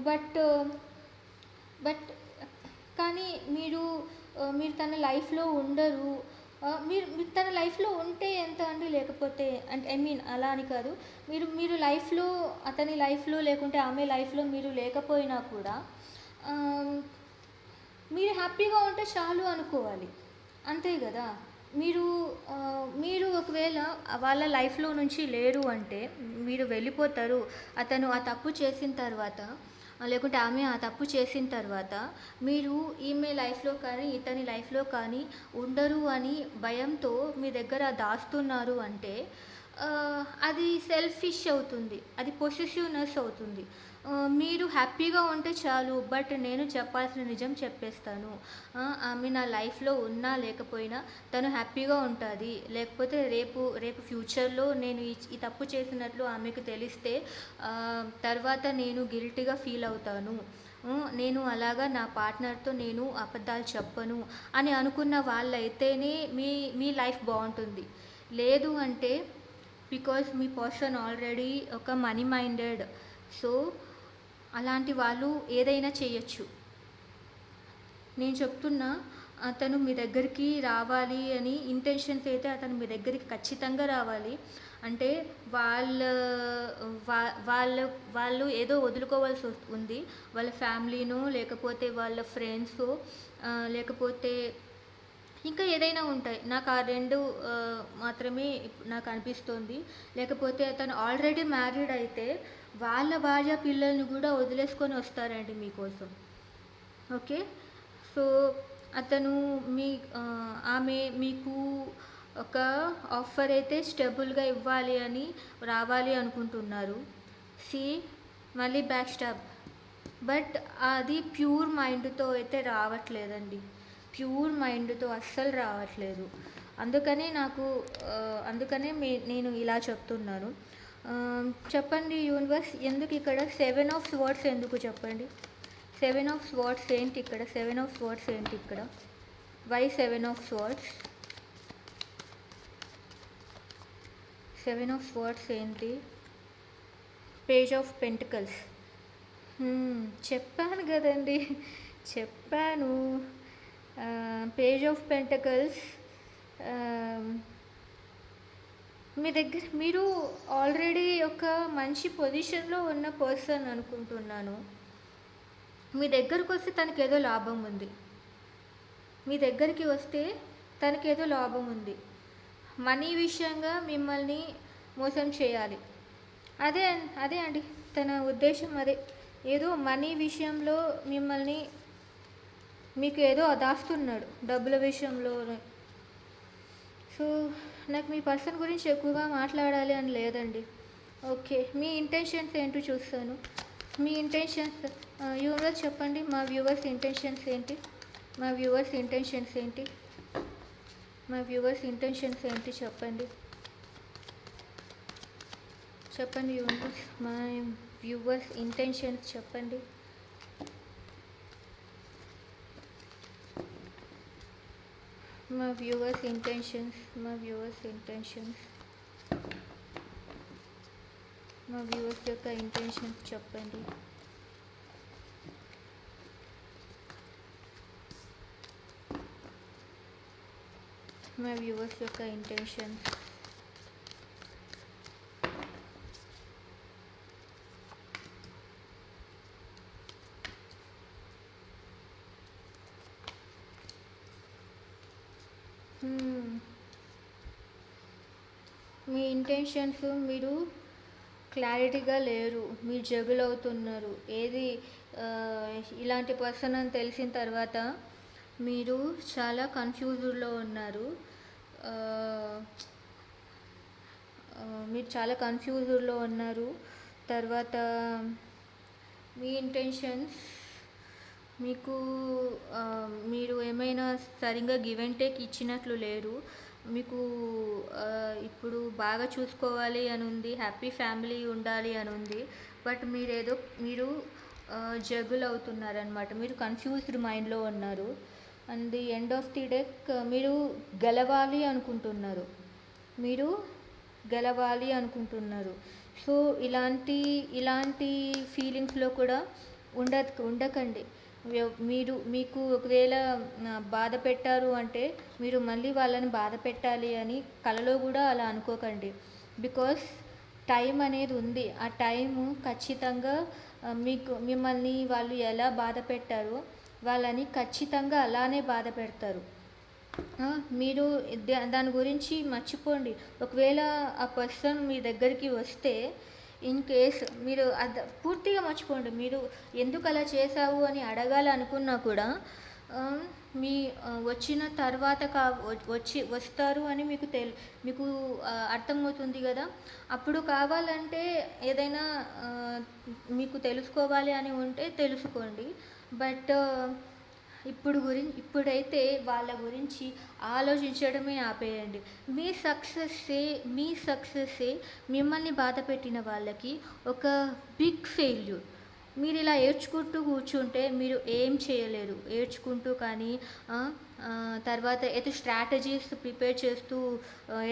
బట్ కానీ మీరు తన లైఫ్లో ఉండరు. మీరు తన లైఫ్లో ఉంటే ఎంత అండి, లేకపోతే అంటే అలా అని కాదు, మీరు లైఫ్లో అతని లైఫ్లో లేకుంటే ఆమె లైఫ్లో మీరు లేకపోయినా కూడా మీరు హ్యాపీగా ఉంటే చాలు అనుకోవాలి, అంతే కదా. మీరు ఒకవేళ వాళ్ళ లైఫ్లో నుంచి లేరు అంటే మీరు వెళ్ళిపోతారు. అతను ఆ తప్పు చేసిన తర్వాత లేకుంటే ఆమె ఆ తప్పు చేసిన తర్వాత మీరు ఈమె లైఫ్లో కానీ ఇతని లైఫ్లో కానీ ఉండరు అని భయంతో మీ దగ్గర దాస్తున్నారు అంటే అది సెల్ఫిష్ అవుతుంది, అది పొసెసివ్నెస్ అవుతుంది. మీరు హ్యాపీగా ఉంటే చాలు. బట్ నేను చెప్పాల్సిన నిజం చెప్పేస్తాను, ఆమె నా లైఫ్లో ఉన్నా లేకపోయినా తను హ్యాపీగా ఉంటుంది. లేకపోతే రేపు ఫ్యూచర్లో నేను ఈ తప్పు చేసినట్లు ఆమెకు తెలిస్తే తర్వాత నేను గిల్టీగా ఫీల్ అవుతాను. నేను అలాగా నా పార్ట్నర్తో నేను అబద్ధాలు చెప్పను అని అనుకున్న వాళ్ళైతేనే మీ లైఫ్ బాగుంటుంది. లేదు అంటే బికాజ్ మీ పర్సన్ ఆల్రెడీ ఒక మనీ మైండెడ్, సో అలాంటి వాళ్ళు ఏదైనా చేయొచ్చు. నేను చెప్తున్నా, అతను మీ దగ్గరికి రావాలి అని ఇంటెన్షన్స్ అయితే అతను మీ దగ్గరికి ఖచ్చితంగా రావాలి. అంటే వాళ్ళు ఏదో వదులుకోవాల్సి ఉంది, వాళ్ళ ఫ్యామిలీనో లేకపోతే వాళ్ళ ఫ్రెండ్సో లేకపోతే ఇంకా ఏదైనా ఉంటాయి. నాకు ఆ రెండు మాత్రమే నాకు అనిపిస్తుంది. లేకపోతే అతను ఆల్రెడీ మ్యారీడ్ అయితే వాళ్ళ భార్య పిల్లల్ని కూడా వదిలేసుకొని వస్తారండి మీకోసం. ఓకే, సో అతను ఆమె మీకు ఒక ఆఫర్ అయితే స్టేబుల్గా ఇవ్వాలి అని రావాలి అనుకుంటున్నారు. మళ్ళీ బ్యాక్ స్టాప్. బట్ అది ప్యూర్ మైండ్తో అయితే రావట్లేదండి, ప్యూర్ మైండ్తో అస్సలు రావట్లేదు. అందుకనే నేను ఇలా చెప్తున్నాను. చెప్పండి యూనివర్స్, ఎందుకు ఇక్కడ 7 ఆఫ్ స్వార్డ్స్ ఎందుకు చెప్పండి. 7 ఆఫ్ స్వార్డ్స్ ఏంటి ఇక్కడ? 7 ఆఫ్ స్వార్డ్స్ ఏంటి ఇక్కడ? Why 7 of swords? 7 of swords ఏంటి? Page of pentacles. చెప్పాను కదండి, చెప్పాను. Page of pentacles. మీరు ఆల్రెడీ ఒక మంచి పొజిషన్లో ఉన్న పర్సన్ అనుకుంటున్నాను. మీ దగ్గరకు వస్తే తనకేదో లాభం ఉంది, మీ దగ్గరికి వస్తే తనకేదో లాభం ఉంది. మనీ విషయంగా మిమ్మల్ని మోసం చేయాలి, అదే అండి తన ఉద్దేశం. అదే ఏదో మనీ విషయంలో మీకు ఏదో దాస్తున్నాడు, డబ్బుల విషయంలో. సో నాకు మీ పర్సన్ గురించి ఎక్కువగా మాట్లాడాలి అని లేదండి. ఓకే, మీ ఇంటెన్షన్స్ ఏంటో చూస్తాను. మీ ఇంటెన్షన్స్ యూనివర్స్ చెప్పండి. మా వ్యూవర్స్ ఇంటెన్షన్స్ ఏంటి? మా వ్యూవర్స్ ఇంటెన్షన్స్ ఏంటి? మా వ్యూవర్స్ ఇంటెన్షన్స్ ఏంటి చెప్పండి. చెప్పండి యూనివర్స్, మా వ్యూవర్స్ ఇంటెన్షన్స్ చెప్పండి. మా వ్యూవర్స్ ఇంటెన్షన్స్, మా వ్యూవర్స్ ఇంటెన్షన్స్, మా వ్యూవర్స్ యొక్క ఇంటెన్షన్స్ చెప్పండి. మా వ్యూవర్స్ యొక్క ఇంటెన్షన్స్. మీ ఇంటెన్షన్స్ మీరు క్లారిటీగా లేరు, మీరు జగుల్ అవుతున్నారు. ఏది ఇలాంటి పర్సన్ అని తెలిసిన తర్వాత మీరు చాలా కన్ఫ్యూజ్డ్లో ఉన్నారు. మీరు చాలా కన్ఫ్యూజ్డ్లో ఉన్నారు. తర్వాత మీ ఇంటెన్షన్స్ మీకు మీరు ఏమైనా సరిగ్గా గివ్ అండ్ టేక్ ఇచ్చినట్లు లేరు. మీకు ఇప్పుడు బాగా చూసుకోవాలి అని ఉంది, హ్యాపీ ఫ్యామిలీ ఉండాలి అని ఉంది. బట్ మీరు జగుల్ అవుతున్నారనమాట. మీరు కన్ఫ్యూజ్డ్ మైండ్లో ఉన్నారు. And the end of the deck మీరు గెలవాలి అనుకుంటున్నారు. మీరు గెలవాలి అనుకుంటున్నారు. సో ఇలాంటి ఫీలింగ్స్లో కూడా ఉండకండి. మీకు ఒకవేళ బాధ పెట్టారు అంటే మీరు మళ్ళీ వాళ్ళని బాధ పెట్టాలి అని కలలో కూడా అలా అనుకోకండి. బికాస్ టైం అనేది ఉంది. ఆ టైము ఖచ్చితంగా మిమ్మల్ని వాళ్ళు ఎలా బాధ పెట్టారో వాళ్ళని ఖచ్చితంగా అలానే బాధ పెడతారు. మీరు దాని గురించి మర్చిపోండి. ఒకవేళ ఆ పర్సన్ మీ దగ్గరికి వస్తే ఇన్ కేస్ మీరు పూర్తిగా మర్చిపోండి. మీరు ఎందుకు అలా చేశావు అని అడగాలనుకున్నా కూడా మీ వచ్చిన తర్వాత వస్తారు అని మీకు అర్థమవుతుంది కదా. అప్పుడు కావాలంటే ఏదైనా మీకు తెలుసుకోవాలి అని ఉంటే తెలుసుకోండి. బట్ ఇప్పుడైతే వాళ్ళ గురించి ఆలోచించడమే ఆపేయండి. మీ సక్సెస్సే మిమ్మల్ని బాధ పెట్టిన వాళ్ళకి ఒక బిగ్ ఫెయిల్యూర్. మీరు ఇలా ఏడ్చుకుంటూ కూర్చుంటే మీరు ఏం చేయలేరు. ఏడ్చుకుంటూ కానీ తర్వాత ఏదో స్ట్రాటజీస్ ప్రిపేర్ చేస్తూ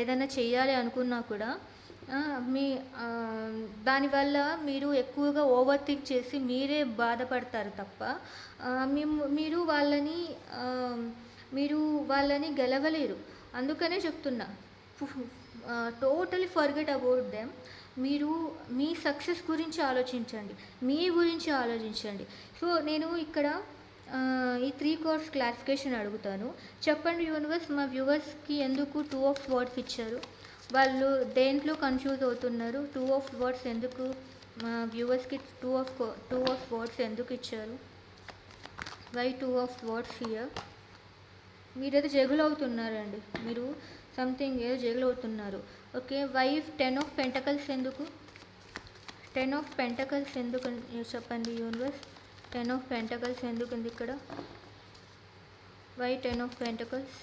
ఏదైనా చేయాలి అనుకున్నా కూడా దానివల్ల మీరు ఎక్కువగా ఓవర్ థింక్ చేసి మీరే బాధపడతారు తప్ప మీరు వాళ్ళని గెలవలేరు. అందుకనే చెప్తున్నా, టోటలీ ఫర్గెట్ అబౌట్ దెమ్. మీరు మీ సక్సెస్ గురించి ఆలోచించండి, మీ గురించి ఆలోచించండి. సో నేను ఇక్కడ ఈ 3 కార్డ్స్ క్లారిఫికేషన్ అడుగుతాను. చెప్పండి యూనివర్స్, మా వ్యూవర్స్కి ఎందుకు 2 ఆఫ్ స్వర్డ్స్ ఇచ్చారు? వాళ్ళు దేంట్లో కన్ఫ్యూజ్ అవుతున్నారు? 2 ఆఫ్ స్వర్డ్స్ ఎందుకు మా వ్యూవర్స్కి 2 ఆఫ్ స్వర్డ్స్ ఎందుకు ఇచ్చారు? Why 2 of swords here? మీరేదో జగులు అవుతున్నారండి. మీరు సంథింగ్ ఏదో జగులు అవుతున్నారు. ఓకే, వై 10 ఆఫ్ పెంటకల్స్ ఎందుకు? 10 ఆఫ్ పెంటకల్స్ ఎందుకు చెప్పండి యూనివర్స్. 10 ఆఫ్ పెంటకల్స్ ఎందుకు ఉంది ఇక్కడ? Why 10 of pentacles?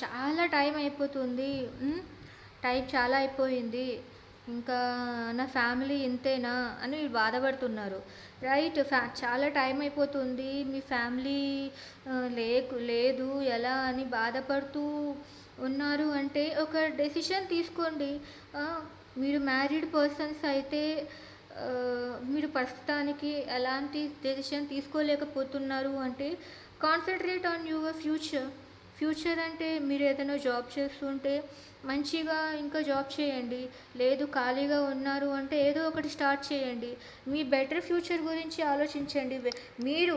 చాలా టైం అయిపోతుంది. టైం చాలా అయిపోయింది, ఇంకా నా ఫ్యామిలీ ఇంతేనా అని బాధపడుతున్నారు. రైట్, చాలా టైం అయిపోతుంది, మీ ఫ్యామిలీ లేదు ఎలా అని బాధపడుతూ ఉన్నారు అంటే ఒక డెసిషన్ తీసుకోండి. మీరు మ్యారీడ్ పర్సన్స్ అయితే మీరు ప్రస్తుతానికి ఎలాంటి డెసిషన్ తీసుకోలేకపోతున్నారు అంటే కాన్సన్ట్రేట్ ఆన్ యువర్ ఫ్యూచర్ అంటే మీరు ఏదైనా జాబ్ చేస్తుంటే మంచిగా ఇంకా జాబ్ చేయండి. లేదు ఖాళీగా ఉన్నారు అంటే ఏదో ఒకటి స్టార్ట్ చేయండి. మీ బెటర్ ఫ్యూచర్ గురించి ఆలోచించండి. మీరు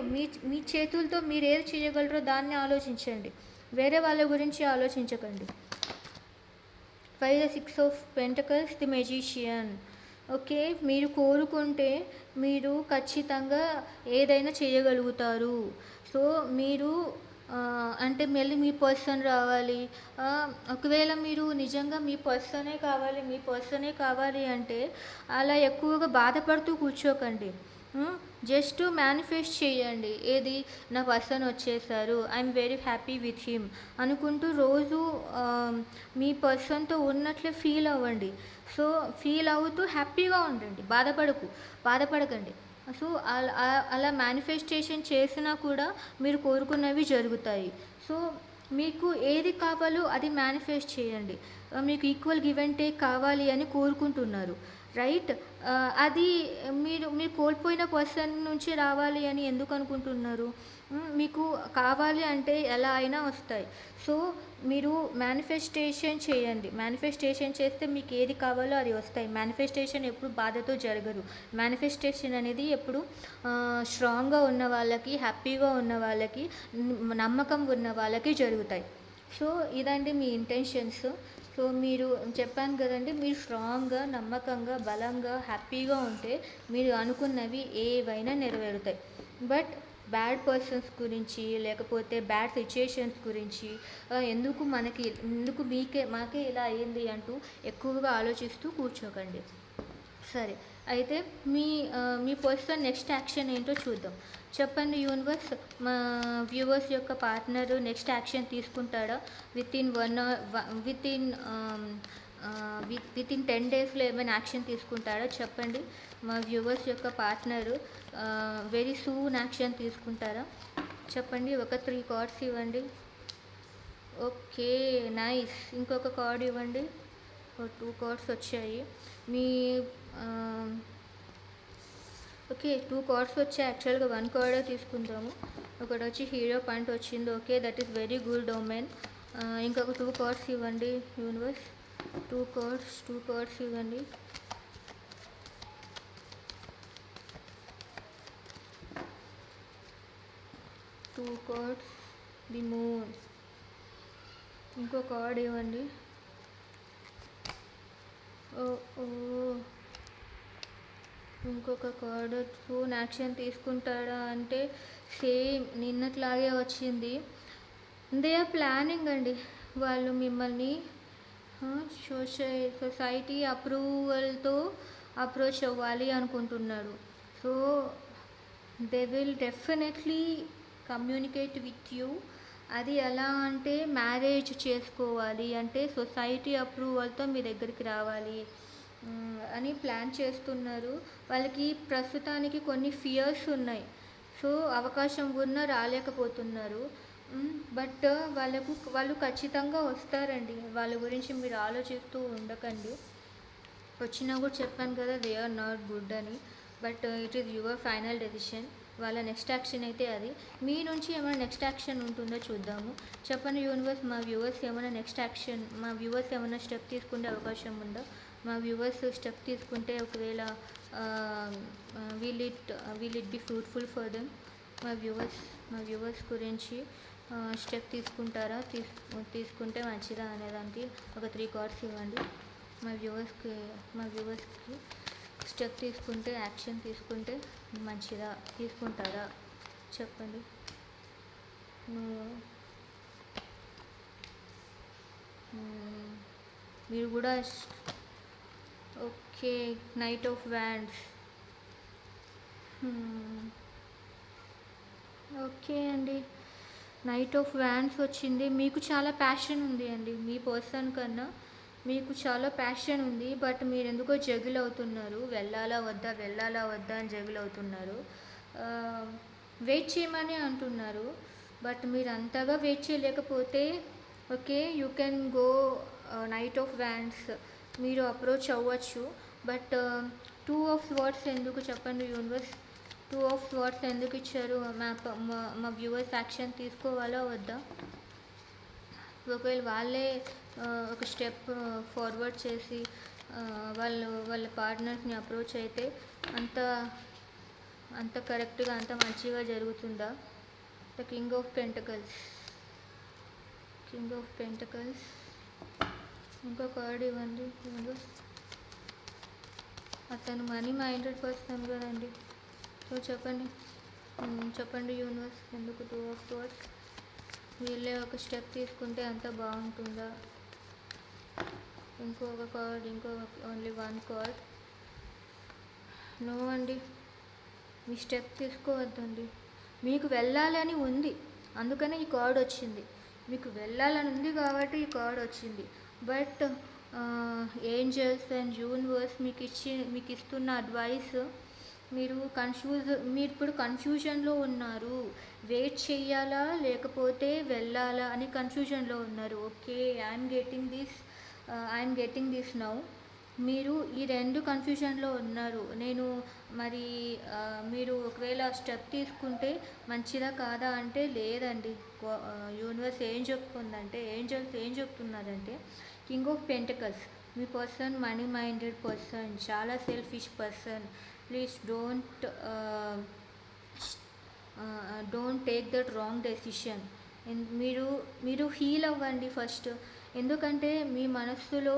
మీ చేతులతో మీరు ఏది చేయగలరో దాన్ని ఆలోచించండి, వేరే వాళ్ళ గురించి ఆలోచించకండి. 6 of pentacles, the magician. Okay, మీరు కోరుకుంటే మీరు ఖచ్చితంగా ఏదైనా చేయగలుగుతారు. సో మీరు అంటే మళ్ళీ మీ పర్సన్ రావాలి. ఒకవేళ మీరు నిజంగా మీ పర్సనే కావాలి అంటే అలా ఎక్కువగా బాధపడుతూ కూర్చోకండి. జస్ట్ మేనిఫెస్ట్ చేయండి. ఏది, నా పర్సన్ వచ్చేసారు, I'm very happy with him అనుకుంటూ రోజు మీ పర్సన్తో ఉన్నట్లే ఫీల్ అవ్వండి. సో ఫీల్ అవుతూ హ్యాపీగా ఉండండి, బాధపడకండి. సో అలా మేనిఫెస్టేషన్ చేసినా కూడా మీరు కోరుకున్నవి జరుగుతాయి. సో మీకు ఏది కావాలో అది మేనిఫెస్ట్ చేయండి. మీకు ఈక్వల్ గివ్ అండ్ టేక్ కావాలి అని కోరుకుంటున్నారు. రైట్? అది మీరు కోల్పోయిన పర్సన్ నుంచి రావాలి అని ఎందుకు అనుకుంటున్నారు? మీకు కావాలి అంటే ఎలా అయినా వస్తాయి. సో, మీరు మేనిఫెస్టేషన్ చేయండి. మేనిఫెస్టేషన్ చేస్తే మీకు ఏది కావాలో అది వస్తాయి. మేనిఫెస్టేషన్ ఎప్పుడు బాధతో జరగదు. మేనిఫెస్టేషన్ అనేది ఎప్పుడు స్ట్రాంగ్‌గా ఉన్న వాళ్ళకి, హ్యాపీగా ఉన్న వాళ్ళకి, నమ్మకం ఉన్న వాళ్ళకి జరుగుతాయి. సో, ఇదండి మీ ఇంటెన్షన్స్. సో, మీరు చెప్పాను కదండీ! మీరు స్ట్రాంగ్‌గా, నమ్మకంగా, బలంగా, హ్యాపీగా ఉంటే మీరు అనుకున్నవి ఏవైనా నెరవేరుతాయి. బట్ బ్యాడ్ పర్సన్స్ గురించి, లేకపోతే బ్యాడ్ సిచ్యుయేషన్స్ గురించి ఎందుకు మాకే ఇలా అయింది అంటూ ఎక్కువగా ఆలోచిస్తూ కూర్చోకండి. సరే. అయితే మీ పర్సన్ నెక్స్ట్ యాక్షన్ ఏంటో చూద్దాం. చెప్పండి యూనివర్స్. మా వ్యూవర్స్ యొక్క పార్ట్నరు నెక్స్ట్ యాక్షన్ తీసుకుంటాడా? వితిన్ 1 ఆర్ వితిన్ 10 డేస్‌లో ఏమైనా యాక్షన్ తీసుకుంటాడా చెప్పండి. మా వ్యూవర్స్ యొక్క పార్ట్నరు వెరీ సూన్ యాక్షన్ తీసుకుంటారా? చెప్పండి. ఒక 3 కార్డ్స్ ఇవ్వండి. ఓకే. నైస్. ఇంకొక కార్డ్ ఇవ్వండి. 2 కార్డ్స్ వచ్చాయి. మీ ఓకే. 2 కార్డ్స్ వచ్చాయి. యాక్చువల్‌గా 1 కార్డే తీసుకుందాము. ఒకటొచ్చి హీరో పాయింట్ వచ్చింది. Okay. That is very good omen. ఇంకొక 2 కార్డ్స్ ఇవ్వండి యూనివర్స్. 2 కార్డ్స్ ఇవ్వండి. Two cards. The moon. ఇంకో కార్డ్ ఇవ్వండి. ఇంకొక కార్డ్. ఫోన్ యాక్షన్ తీసుకుంటాడా అంటే సేమ్ నిన్నట్లాగే వచ్చింది. దే ఆర్ ప్లానింగ్ అండి. వాళ్ళు మిమ్మల్ని సొసైటీ అప్రూవల్తో అప్రోచ్ అవ్వాలి అనుకుంటున్నారు. So they will definitely communicate with you. అది ఎలా అంటే మ్యారేజ్ చేసుకోవాలి అంటే సొసైటీ అప్రూవల్తో మీ దగ్గరికి రావాలి అని ప్లాన్ చేస్తున్నారు. వాళ్ళకి ప్రస్తుతానికి కొన్ని ఫియర్స్ ఉన్నాయి. సో అవకాశం ఉన్నా రాలేకపోతున్నారు. బట్ వాళ్ళు ఖచ్చితంగా వస్తారండి. వాళ్ళ గురించి మీరు ఆలోచిస్తూ ఉండకండి. వచ్చినా కూడా చెప్పాను కదా, దే ఆర్ నాట్ గుడ్ అని. But it is your final decision. వాళ్ళ నెక్స్ట్ యాక్షన్ అయితే అది. మీ నుంచి ఏమైనా నెక్స్ట్ యాక్షన్ ఉంటుందో చూద్దాము. చెప్పండి యూనివర్స్. మా వ్యూవర్స్ ఏమైనా స్టెప్ తీసుకునే అవకాశం ఉందా? మా వ్యూవర్స్ స్టెప్ తీసుకుంటే ఒకవేళ will it be fruitful for them? మా వ్యూవర్స్ గురించి స్టెప్ తీసుకుంటారా? తీసుకుంటే మంచిదా అనేదానికి ఒక 3 కార్డ్స్ ఇవ్వండి. మా వ్యూవర్స్కి స్టెప్ తీసుకుంటే, యాక్షన్ తీసుకుంటే మంచిదా? తీసుకుంటారా? చెప్పండి. మీరు కూడా okay. Knight of wands. Okay అండి. నైట్ ఆఫ్ వ్యాండ్స్ వచ్చింది. మీకు చాలా ప్యాషన్ ఉంది అండి. మీ పర్సన్ కన్నా మీకు చాలా ప్యాషన్ ఉంది. బట్ మీరు ఎందుకో జగిల్ అవుతున్నారు. వెళ్ళాలా వద్దా అని జగిల్ అవుతున్నారు. వెయిట్ చేయమని అంటున్నారు. బట్ మీరు అంతగా వెయిట్ చేయలేకపోతే okay, you can go knight of wands. మీరు అప్రోచ్ అవ్వచ్చు. బట్ 2 ఆఫ్ స్వార్డ్స్ ఎందుకు చెప్పండి యూనివర్స్. 2 ఆఫ్ స్వార్డ్స్ ఎందుకు ఇచ్చారు? మా వ్యూవర్స్ యాక్షన్ తీసుకోవాలా వద్దా? ఒకవేళ వాళ్ళే ఒక స్టెప్ ఫార్వర్డ్ చేసి వాళ్ళ పార్ట్నర్స్ని అప్రోచ్ అయితే అంత కరెక్ట్గా అంత మంచిగా జరుగుతుందా? The king of pentacles. ఇంకో కార్డ్ ఇవ్వండి. అతను మనీ మైండెడ్ పర్సన్ కదండి. సో చెప్పండి యూనివర్స్. ఎందుకు 2 ఆఫ్ స్వార్డ్స్? వీళ్ళే ఒక స్టెప్ తీసుకుంటే అంత బాగుంటుందా? ఇంకొక కార్డ్. Only 1 card. నో అండి. మీ స్టెప్ తీసుకోవద్దండి. మీకు వెళ్ళాలని ఉంది, అందుకనే ఈ కార్డ్ వచ్చింది. మీకు వెళ్ళాలని ఉంది కాబట్టి ఈ కార్డ్ వచ్చింది. బట్ ఏంజల్స్ అండ్ యూనివర్స్ మీకు ఇస్తున్న అడ్వైస్, మీరు ఇప్పుడు కన్ఫ్యూజన్లో ఉన్నారు. వెయిట్ చెయ్యాలా లేకపోతే వెళ్ళాలా అని కన్‌ఫ్యూజన్‌లో ఉన్నారు. Okay. I'm getting this now. మీరు ఈ 2 కన్‌ఫ్యూజన్‌లో ఉన్నారు. నేను మరి మీరు ఒకవేళ స్టెప్ తీసుకుంటే మంచిదా కాదా అంటే లేదండి. యూనివర్స్ ఏం చెప్తుందంటే ఏంజెల్స్ ఏం చెప్తున్నారంటే కింగ్ ఆఫ్ పెంటకల్స్ మీ పర్సన్ మనీ మైండెడ్ పర్సన్, చాలా selfish person. Please don't take that wrong decision. మీరు మీరు హీల్ అవ్వండి ఫస్ట్. ఎందుకంటే మీ మనస్సులో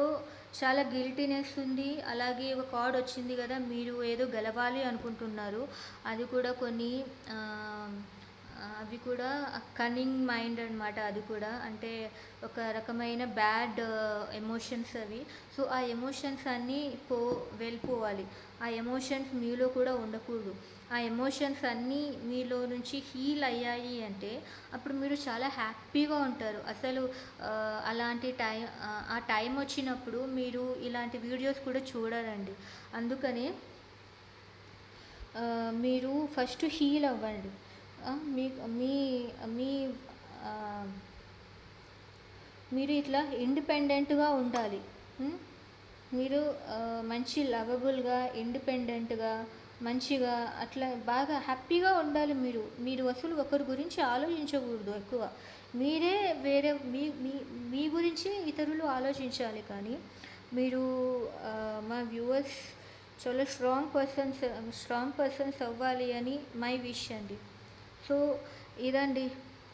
చాలా గిల్టీనెస్ ఉంది. అలాగే ఒక కార్డ్ వచ్చింది కదా, మీరు ఏదో గెలవాలి అనుకుంటున్నారు. అది కూడా కొన్ని ఆ, అవి కూడా కన్నింగ్ మైండ్ అనమాట. అది కూడా అంటే ఒక రకమైన బ్యాడ్ ఎమోషన్స్ అవి. సో ఆ ఎమోషన్స్ అన్నీ వెళ్ళిపోవాలి. ఆ ఎమోషన్స్ మీలో కూడా ఉండకూడదు. ఆ ఎమోషన్స్ అన్నీ మీలో నుంచి హీల్ అయ్యాయి అంటే అప్పుడు మీరు చాలా హ్యాపీగా ఉంటారు. అసలు ఆ టైం వచ్చినప్పుడు మీరు ఇలాంటి వీడియోస్ కూడా చూడరండి. అందుకని మీరు ఫస్ట్ హీల్ అవ్వండి. మీ మీ మీ ఆ, మీరు ఇట్లా ఇండిపెండెంట్గా ఉండాలి. ఉం? మీరు మంచి లవబుల్గా ఇండిపెండెంట్గా మంచిగా అట్లా బాగా హ్యాపీగా ఉండాలి. మీరు అసలు ఒకరి గురించి ఆలోచించకూడదు ఎక్కువ. మీరే వేరే మీ మీ మీ గురించి ఇతరులు ఆలోచించాలి. కానీ మీరు మా వ్యూవర్స్ చాలా స్ట్రాంగ్ పర్సన్స్ అవ్వాలి అని మై విష్ అండి. సో ఇదండి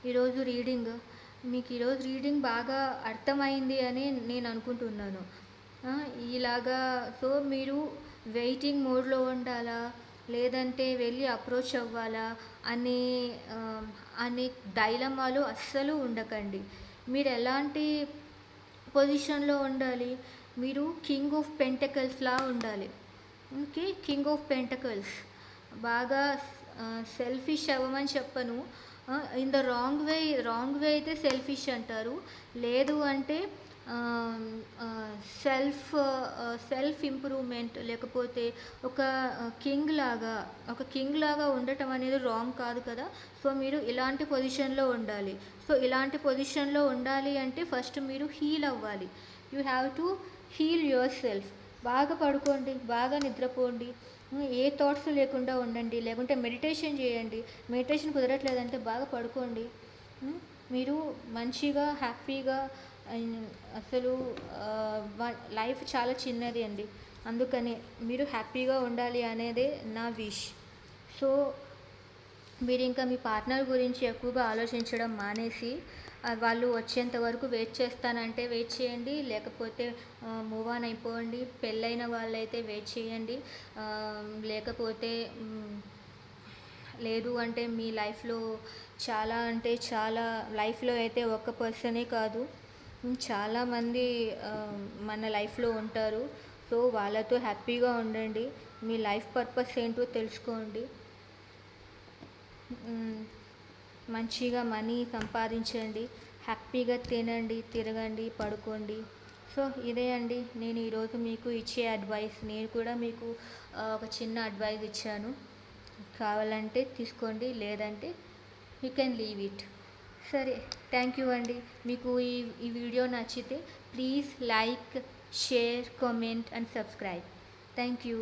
ఈరోజు రీడింగ్. మీకు ఈరోజు రీడింగ్ బాగా అర్థమైంది అని నేను అనుకుంటున్నాను. ఇలాగా సో మీరు వెయిటింగ్ మోడ్లో ఉండాలా లేదంటే వెళ్ళి అప్రోచ్ అవ్వాలా అనే ఆ, అనే డైలమాలో అస్సలు ఉండకండి. మీరు ఎలాంటి పొజిషన్లో ఉండాలి? మీరు కింగ్ ఆఫ్ పెంటకల్స్లా ఉండాలి. ఓకే. కింగ్ ఆఫ్ పెంటకల్స్ బాగా సెల్ఫిష్ అవ్వమని చెప్పను. ఇన్ ద రాంగ్ వే అయితే సెల్ఫిష్ అంటారు. లేదు అంటే సెల్ఫ్ ఇంప్రూవ్మెంట్ లేకపోతే ఒక కింగ్ లాగా ఉండటం అనేది రాంగ్ కాదు కదా. సో మీరు ఇలాంటి పొజిషన్లో ఉండాలి. సో ఇలాంటి పొజిషన్లో ఉండాలి అంటే ఫస్ట్ మీరు హీల్ అవ్వాలి. You have to heal yourself. బాగా పడుకోండి, బాగా నిద్రపోండి, ఏ థాట్స్ లేకుండా ఉండండి. లేకుంటే మెడిటేషన్ చేయండి. మెడిటేషన్ కుదరట్లేదంటే బాగా పడుకోండి. మీరు మంచిగా హ్యాపీగా అసలు లైఫ్ చాలా చిన్నది అండి. అందుకని మీరు హ్యాపీగా ఉండాలి అనేదే నా విష్. సో మీరు ఇంకా మీ పార్ట్నర్ గురించి ఎక్కువగా ఆలోచించడం మానేసి వాళ్ళు వచ్చేంత వరకు వెయిట్ చేస్తానంటే వెయిట్ చేయండి. లేకపోతే మూవ్ ఆన్ అయిపోండి. పెళ్ళైన వాళ్ళైతే వెయిట్ చేయండి. లేకపోతే లేదు అంటే మీ లైఫ్లో చాలా అంటే చాలా లైఫ్లో అయితే ఒక్క పర్సనే కాదు, చాలామంది మన లైఫ్లో ఉంటారు. సో వాళ్ళతో హ్యాపీగా ఉండండి. మీ లైఫ్ పర్పస్ ఏంటో తెలుసుకోండి. మంచిగా మనీ సంపాదించండి. హ్యాపీగా తినండి, తిరగండి, పడుకోండి. సో ఇదే అండి నేను ఈరోజు మీకు ఇచ్చే అడ్వైస్. నేను కూడా మీకు ఒక చిన్న అడ్వైస్ ఇచ్చాను. కావాలంటే తీసుకోండి, లేదంటే యూ కెన్ లీవ్ ఇట్. సరే, థ్యాంక్ యూ అండి. మీకు ఈ వీడియో నచ్చితే please like, share, comment and subscribe. Thank you.